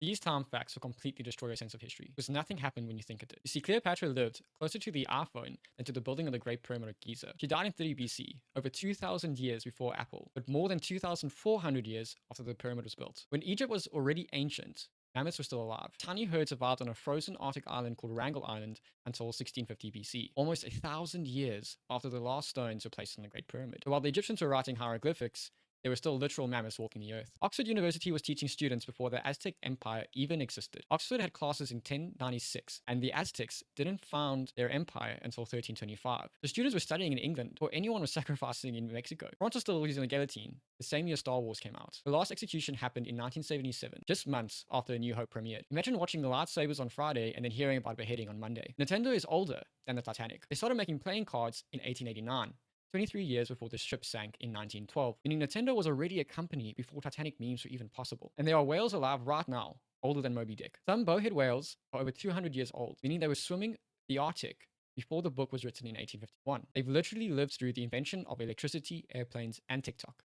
These time facts will completely destroy your sense of history, because nothing happened when you think it did. You see, Cleopatra lived closer to the iPhone than to the building of the Great Pyramid of Giza. She died in 30 BC, over 2,000 years before Apple, but more than 2,400 years after the pyramid was built. When Egypt was already ancient, mammoths were still alive. Tiny herds survived on a frozen Arctic island called Wrangel Island until 1650 BC, almost 1,000 years after the last stones were placed on the Great Pyramid. So while the Egyptians were writing hieroglyphics, there were still literal mammoths walking the earth. Oxford University was teaching students before the Aztec Empire even existed. Oxford had classes in 1096, and the Aztecs didn't found their empire until 1325. The students were studying in England, or anyone was sacrificing in Mexico. France was still using the guillotine the same year Star Wars came out. The last execution happened in 1977, just months after A New Hope premiered. Imagine watching the lightsabers on Friday and then hearing about beheading on Monday. Nintendo is older than the Titanic. They started making playing cards in 1889. 23 years before the ship sank in 1912, meaning Nintendo was already a company before Titanic memes were even possible. And there are whales alive right now, older than Moby Dick. Some bowhead whales are over 200 years old, meaning they were swimming the Arctic before the book was written in 1851. They've literally lived through the invention of electricity, airplanes, and TikTok.